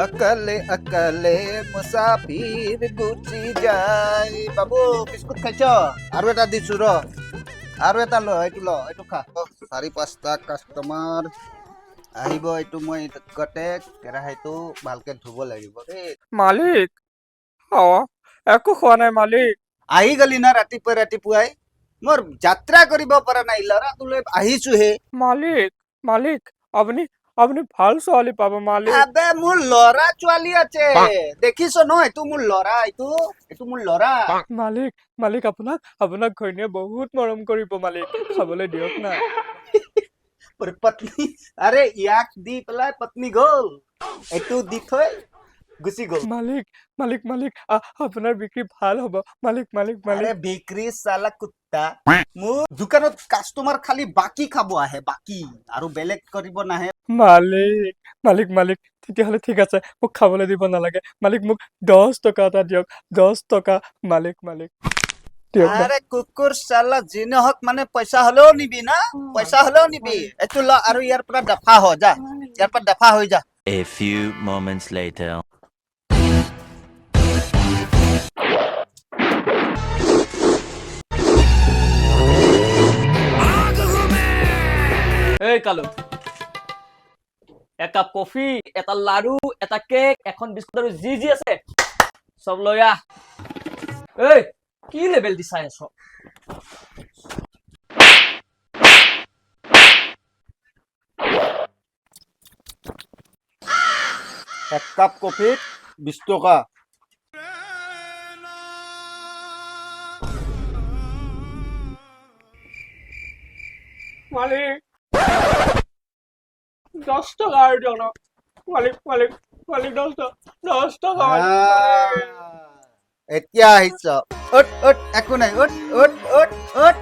अकले अकले मुसाफिर गुচি যায় বাবু বিস্কুট খাইছ আৰু এটা দিছো ৰ আৰু এটা ল এইটো খা 4-5টা কাস্টমাৰ আহিব এইটো মই গতে কেৰাহীটো ভালকে ধুব লাগিব দেই মালিক একো খোৱা নাই মালিক আহি গলি না ৰাতিপুৱাই মোৰ যাত্ৰা কৰিব পৰা নাই ল'ৰাটোলৈ আহিছোহে মালিক মালিক আপুনি আপুনি ভাল ছোৱালী পাব মালিক আবে মোৰ ল'ৰা ছোৱালী আছে দেখিছ ন এইটো মোৰ ল'ৰা এইটো মোৰ ল'ৰা মালিক মালিক আপোনাক ঘৈণীয়ে বহুত মৰম কৰিব মালিক খাবলৈ দিয়ক না পত্নী আৰে ইয়াক দি পেলাই পত্নী গ'ল এইটো দি থৈ গুচি গ'ল মালিক মালিক মালিক আপোনাৰ বিক্ৰী ভাল হ'ব মালিক মালিক মালিক আৰে বিক্ৰী চালা কুত্তা মোৰ দোকানত কাস্টমাৰ খালি বাকি খাব আহে বাকি আৰু বেলেগ কৰিব নাহে মালিক মালিক মালিক তেতিয়াহ'লে ঠিক আছে মোক খাবলৈ দিব নালাগে মালিক মোক 10 টকা এটা দিয়ক 10 টকা মালিক মালিক দিয়ক না। আরে কুকুর শালা জিনে হক মানে পয়সা হলেও নিবি না পয়সা হলেও নিবি এটো ল আৰু ইয়াৰ পৰা দফা হ যা ইয়াৰ পৰা দফা হৈ যা A few moments later. এই কালু এক কাপ কফি এটা লাড়ু এটা কেক এখন বিস্কুট আৰু যি আছে সব লৈ আহ এই কি লেভেল দি চাই আছ এক কাপ কফি 20 টকা মালিক 10 টাকা আর দিও না মালিক মালিক মালিক 10 টাকা এতিয়া আহিছ ওট একো নাই ওট